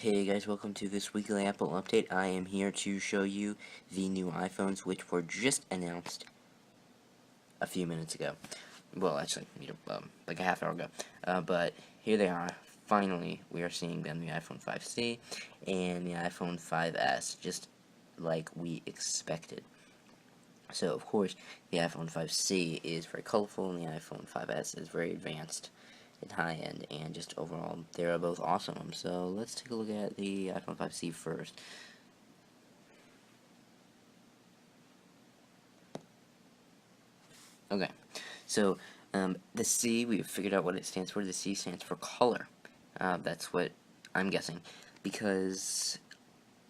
Hey guys, welcome to this weekly Apple update. I am here to show you the new iPhones, which were just announced a few minutes ago. Well, actually, like a half hour ago. But here they are. Finally, we are seeing them, the iPhone 5C and the iPhone 5S, just like we expected. So, of course, the iPhone 5C is very colorful, and the iPhone 5S is very advanced and high-end, and just overall, they're both awesome. So, let's take a look at the iPhone 5C first. Okay, so, the C, we've figured out what it stands for. The C stands for color. That's what I'm guessing, because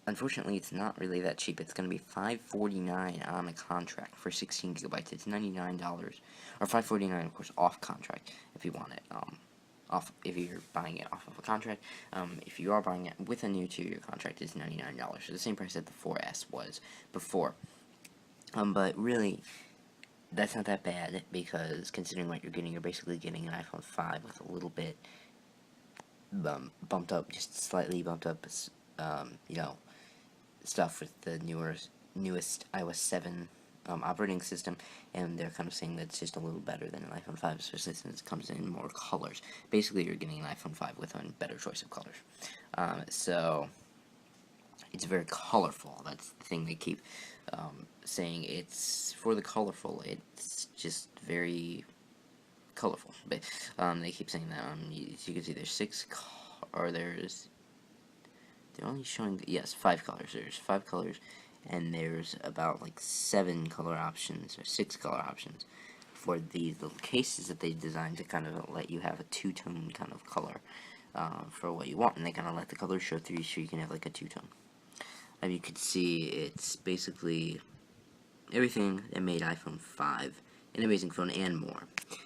unfortunately, it's not really that cheap. It's going to be $549 on the contract for 16 gigabytes. It's $99, or $549, of course, off contract if you want it. Off if you're buying it off of a contract. If you are buying it with a new 2-year contract, it's $99. So the same price that the 4S was before. But really, that's not that bad, because considering what you're getting, you're basically getting an iPhone 5 with a little bit bumped up, just slightly bumped up, stuff with the newest iOS 7 operating system, and they're kind of saying that it's just a little better than an iPhone 5, especially since it comes in more colors. Basically, you're getting an iPhone 5 with a better choice of colors. So, it's very colorful. That's the thing they keep saying. It's for the colorful. It's just very colorful. But they keep saying that. You can see there's they're only showing, yes, 5 colors. There's 5 colors, and there's about like 7 color options, or 6 color options for these little cases that they designed to kind of let you have a two-tone kind of color for what you want, and they kind of let the colors show through so you can have like a two-tone. You can see it's basically everything that made iPhone 5 an amazing phone and more.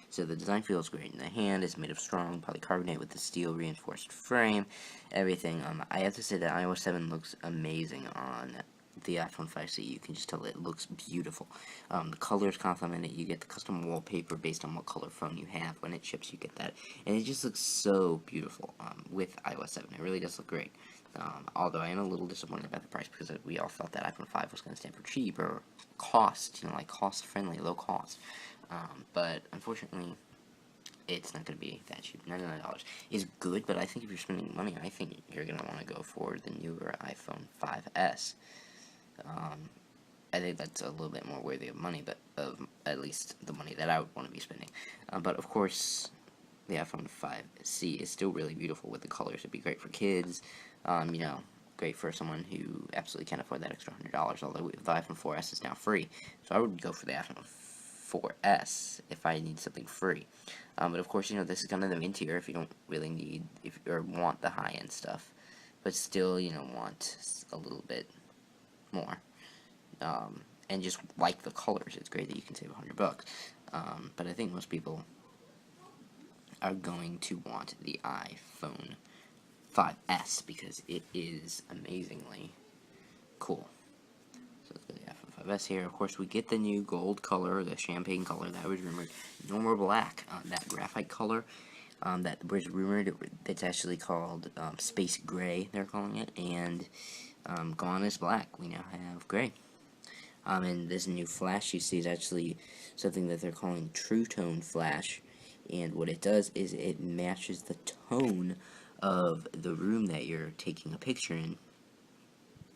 So the design feels great in the hand. It's made of strong polycarbonate with a steel reinforced frame. Everything. I have to say that iOS 7 looks amazing on the iPhone 5C. You can just tell it looks beautiful. The colors complement it. You get the custom wallpaper based on what color phone you have. When it ships, you get that. And it just looks so beautiful with iOS 7. It really does look great. Although I am a little disappointed about the price, because we all thought that iPhone 5 was going to stand for cheap, or cost, like cost-friendly, low cost. But unfortunately, it's not going to be that cheap. $99 is good, but I think if you're spending money, I think you're going to want to go for the newer iPhone 5S. I think that's a little bit more worthy of money, but of at least the money that I would want to be spending. But of course, the iPhone 5C is still really beautiful with the colors. It'd be great for kids, great for someone who absolutely can't afford that extra $100, although the iPhone 4S is now free. So I would go for the iPhone 4S if I need something free. But of course, this is kind of the mid-tier if you don't really need, or want the high-end stuff, but still, want a little bit more. And just like the colors, it's great that you can save $100. But I think most people are going to want the iPhone 5S because it is amazingly cool. So let's go to the iPhone 5S here. Of course, we get the new gold color, the champagne color that was rumored. No more black. That graphite color that was rumored, it's actually called space gray, they're calling it, and gone is black. We now have gray. And this new flash you see is actually something that they're calling True Tone Flash, and what it does is it matches the tone of the room that you're taking a picture in,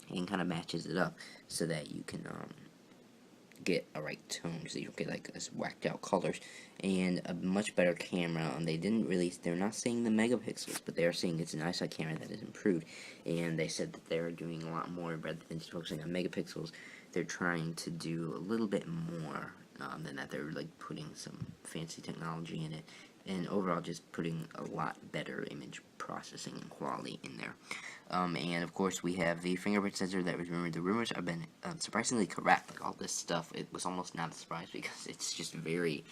and kind of matches it up so that you can get a right tone, so you don't get like this whacked out colors, and a much better camera. They're not saying the megapixels, but they are saying it's an iSight camera that is improved, and they said that they're doing a lot more rather than just focusing on megapixels. They're trying to do a little bit more than that. They're like putting some fancy technology in it, and overall just putting a lot better image processing and quality in there. And of course we have the fingerprint sensor that was rumored. The rumors have been surprisingly correct. Like all this stuff, it was almost not a surprise because it's just very,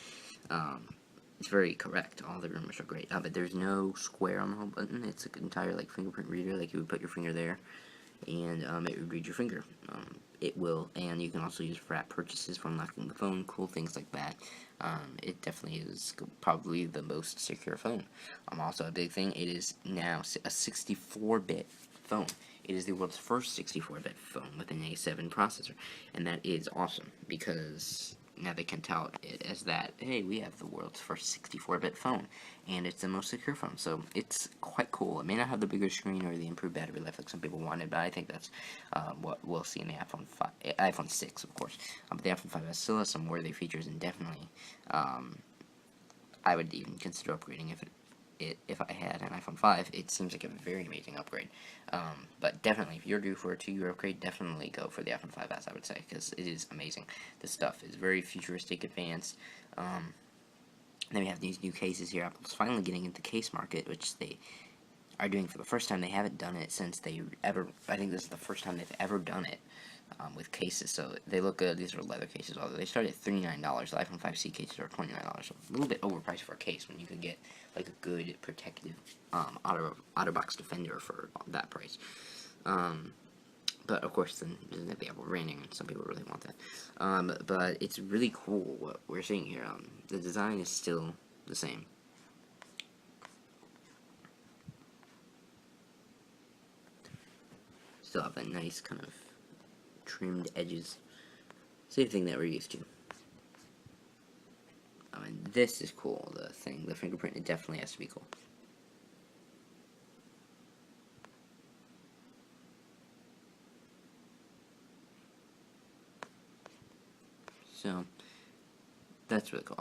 it's very correct. All the rumors are great. But there's no square on the home button. It's an entire like fingerprint reader. Like you would put your finger there, and it would read your finger. It will, and you can also use for app purchases for unlocking the phone, cool things like that. It definitely is probably the most secure phone. Also a big thing, it is now a 64-bit phone. It is the world's first 64-bit phone with an A7 processor, and that is awesome, because now they can tout it as that, hey, we have the world's first 64-bit phone, and it's the most secure phone, so it's quite cool. It may not have the bigger screen or the improved battery life like some people wanted, but I think that's what we'll see in the iPhone 6, of course. But the iPhone 5S still has some worthy features, and definitely, I would even consider upgrading if I had an iPhone 5. It seems like a very amazing upgrade. But definitely, if you're due for a 2-year upgrade, definitely go for the iPhone 5S, I would say, because it is amazing. The stuff is very futuristic, advanced. Then we have these new cases here. Apple's finally getting into the case market, which they are doing for the first time. They haven't done it since I think this is the first time they've ever done it. With cases, so they look good. These are leather cases, although they start at $39. The iPhone 5C cases are $29, so a little bit overpriced for a case when you could get like a good protective OtterBox Defender for that price. But of course, then doesn't have the Apple branding, and some people really want that. But it's really cool what we're seeing here. The design is still the same. Still have that nice kind of trimmed edges. Same thing that we're used to. And this is cool, the fingerprint, it definitely has to be cool. So, that's really cool.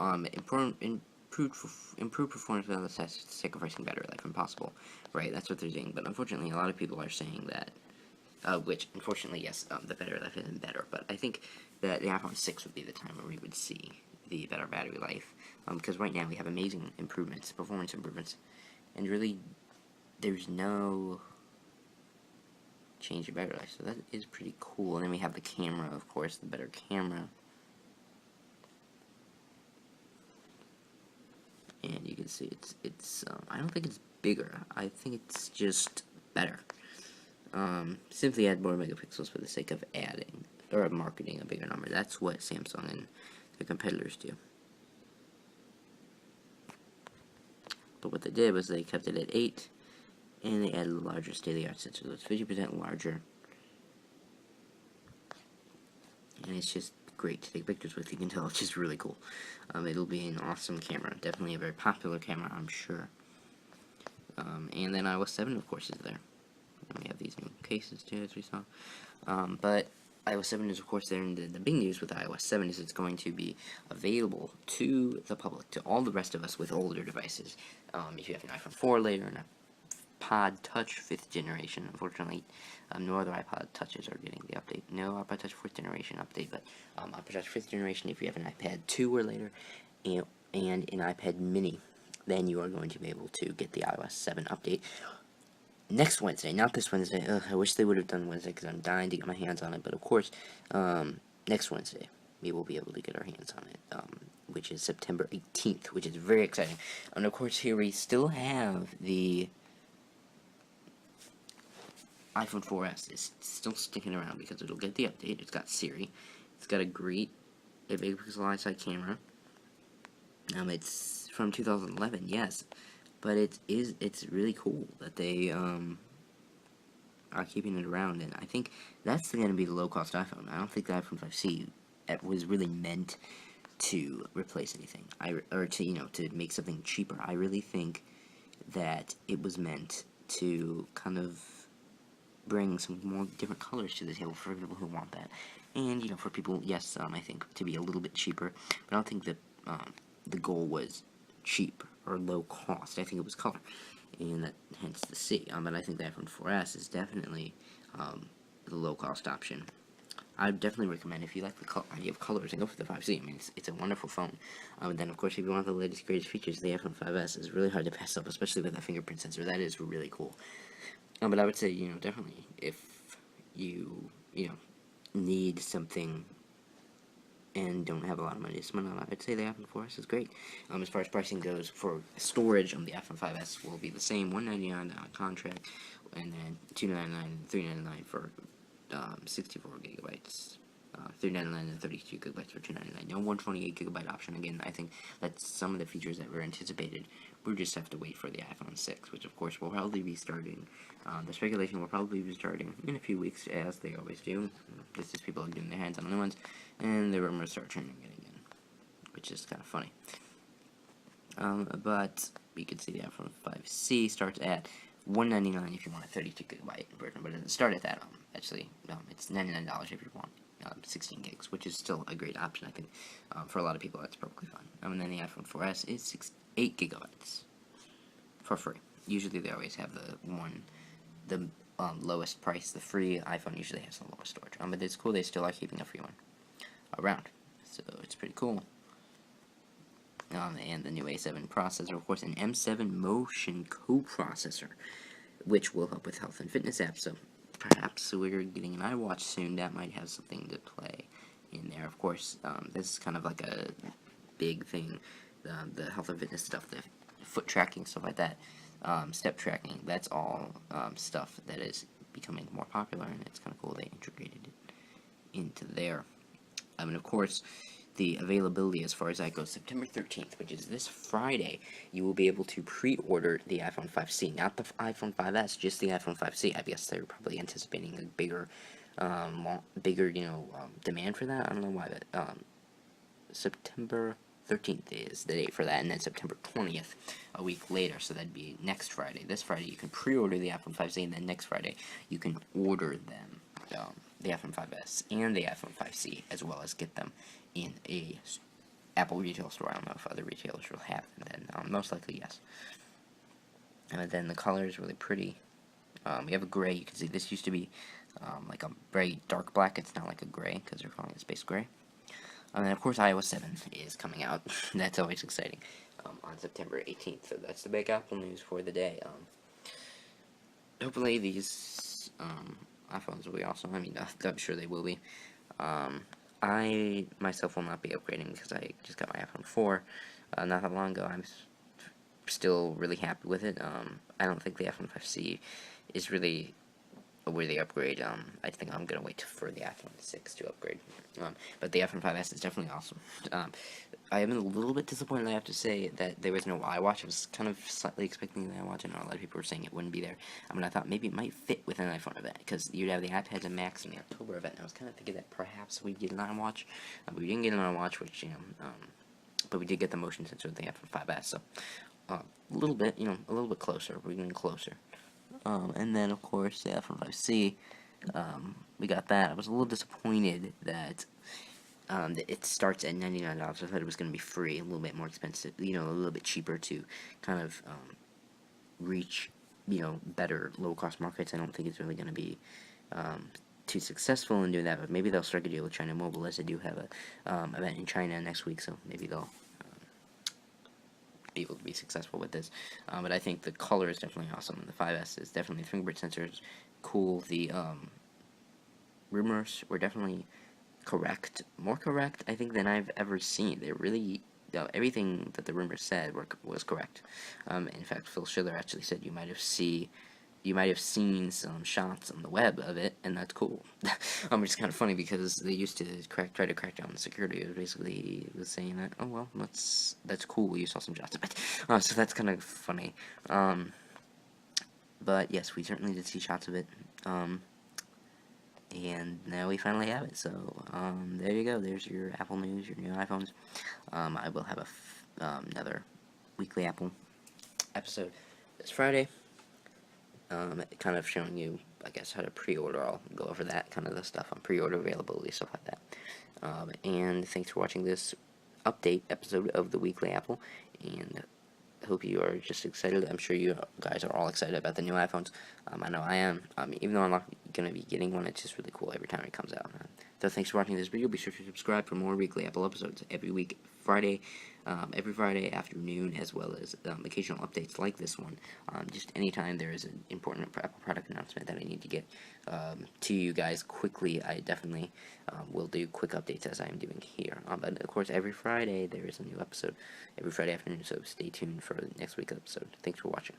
Improved performance without sacrificing battery life, impossible. Right, that's what they're saying, but unfortunately a lot of people are saying that which, unfortunately, yes, the battery life isn't better, but I think that the iPhone 6 would be the time where we would see the better battery life, because right now we have amazing improvements, performance improvements, and really, there's no change in battery life, so that is pretty cool. And then we have the camera, of course, the better camera, and you can see it's I don't think it's bigger, I think it's just better. Simply add more megapixels for the sake of adding, or marketing a bigger number. That's what Samsung and their competitors do. But what they did was they kept it at 8, and they added a larger state-of-the-art sensor. So it's 50% larger. And it's just great to take pictures with. You can tell it's just really cool. It'll be an awesome camera. Definitely a very popular camera, I'm sure. And then iOS 7, of course, is there. And we have these new cases too, as we saw. But iOS 7 is, of course, there, and the big news with iOS 7 is it's going to be available to the public, to all the rest of us with older devices. If you have an iPhone 4 later, and a iPod Touch 5th generation, unfortunately, no other iPod Touches are getting the update. No iPod Touch 4th generation update, but iPod Touch 5th generation, if you have an iPad 2 or later, and an iPad mini, then you are going to be able to get the iOS 7 update next Wednesday, not this Wednesday. I wish they would have done Wednesday, because I'm dying to get my hands on it, but of course, next Wednesday, we will be able to get our hands on it, which is September 18th, which is very exciting. And of course, here we still have the iPhone 4S. It's still sticking around, because it'll get the update. It's got Siri. It's got a great megapixel iSight camera. It's from 2011, yes. But it's really cool that they are keeping it around, and I think that's going to be the low-cost iPhone. I don't think the iPhone 5C was really meant to replace anything, or to make something cheaper. I really think that it was meant to kind of bring some more different colors to the table for people who want that, and for people, yes, I think to be a little bit cheaper, but I don't think that the goal was cheap or low cost. I think it was color, and that hence the C. But I think the iPhone 4S is definitely the low cost option. I would definitely recommend, if you like the idea of colors, and go for the 5C. I mean, it's a wonderful phone. And then, of course, if you want the latest, greatest features, the iPhone 5S is really hard to pass up, especially with that fingerprint sensor. That is really cool. But I would say, definitely, if you, need something and don't have a lot of money to spend on it, I'd say the iPhone 4S is great. As far as pricing goes, for storage, the iPhone 5S will be the same, $199 on contract, and then $299 and $399 for 64 gigabytes. $399 and 32 gigabytes for $299. No 128 gigabyte option. Again, I think that's some of the features that were anticipated. We just have to wait for the iPhone 6, which of course will probably be starting. The speculation will probably be starting in a few weeks, as they always do. This is people are getting their hands on the new ones, and the rumors start turning it again, which is kind of funny. But we can see the iPhone 5C starts at $199 if you want a 32 gigabyte version, but it doesn't start at that. Actually, it's $99 if you want 16 gigs, which is still a great option, I think. For a lot of people, that's perfectly fine. And then the iPhone 4S is 8 gigabytes for free. Usually, they always have the lowest price. The free iPhone usually has the lowest storage. But it's cool they still are keeping a free one around, so it's pretty cool. And the new A7 processor, of course, an M7 Motion coprocessor, which will help with health and fitness apps. So perhaps we're getting an iWatch soon that might have something to play in there. Of course, this is kind of like a big thing. The health and fitness stuff, the foot tracking, stuff like that, step tracking, that's all stuff that is becoming more popular, and it's kind of cool they integrated it into there. And of course, the availability as far as that goes, September 13th, which is this Friday, you will be able to pre-order the iPhone 5C. Not the iPhone 5S, just the iPhone 5C. I guess they're probably anticipating a bigger, demand for that. I don't know why, but September 13th is the date for that, and then September 20th, a week later, so that'd be next Friday. This Friday, you can pre-order the iPhone 5C, and then next Friday, you can order them, the iPhone 5S and the iPhone 5C, as well as get them in a Apple retail store. I don't know if other retailers will have them then. Most likely, yes. And then the color is really pretty. We have a gray. You can see this used to be like a very dark black. It's not like a gray because they're calling it space gray. And then, of course, iOS 7 is coming out. That's always exciting. On September 18th. So that's the big Apple news for the day. Hopefully these iPhones will be awesome. I mean, I'm sure they will be. I myself will not be upgrading because I just got my iPhone 4 not that long ago. I'm still really happy with it. I don't think the iPhone 5C is really a worthy upgrade. I think I'm gonna wait for the iPhone 6 to upgrade. But the iPhone 5S is definitely awesome. I am a little bit disappointed, I have to say, that there was no iWatch. I was kind of slightly expecting the iWatch. I know a lot of people were saying it wouldn't be there. I thought maybe it might fit with an iPhone event, because you'd have the iPads and Macs in the October event, and I was kind of thinking that perhaps we'd get an iWatch. But we didn't get an iWatch, which, but we did get the motion sensor with the iPhone 5S, so a little bit closer. We're getting closer. And then, of course, the iPhone 5C, we got that. I was a little disappointed that it starts at $99. I thought it was going to be free, a little bit more expensive, a little bit cheaper to kind of reach, better low-cost markets. I don't think it's really going to be too successful in doing that, but maybe they'll strike a deal with China Mobile, as they do have a event in China next week, so maybe they'll be able to be successful with this. But I think the color is definitely awesome. The 5S is definitely, the fingerprint sensor is cool. The rumors were definitely correct, more correct, I think, than I've ever seen. They really, everything that the rumors said was correct. In fact, Phil Schiller actually said you might have seen some shots on the web of it, and that's cool. Which is kind of funny because they used to try to crack down on security. It was basically, he was saying that, oh well, that's cool, you saw some shots of it. So that's kind of funny. But yes, we certainly did see shots of it. And now we finally have it. So there you go. There's your Apple news, your new iPhones. I will have another weekly Apple episode this Friday. Kind of showing you, I guess, how to pre-order. I'll go over that, kind of the stuff on pre-order availability, stuff like that. And thanks for watching this update episode of the Weekly Apple, and I hope you are just excited. I'm sure you guys are all excited about the new iPhones. I know I am. Even though I'm not going to be getting one, it's just really cool every time it comes out. So thanks for watching this video. Be sure to subscribe for more Weekly Apple episodes every week, every Friday afternoon, as well as occasional updates like this one. Just anytime there is an important Apple product announcement that I need to get to you guys quickly, I definitely will do quick updates as I am doing here. But of course, every Friday there is a new episode, every Friday afternoon, so stay tuned for the next week's episode. Thanks for watching.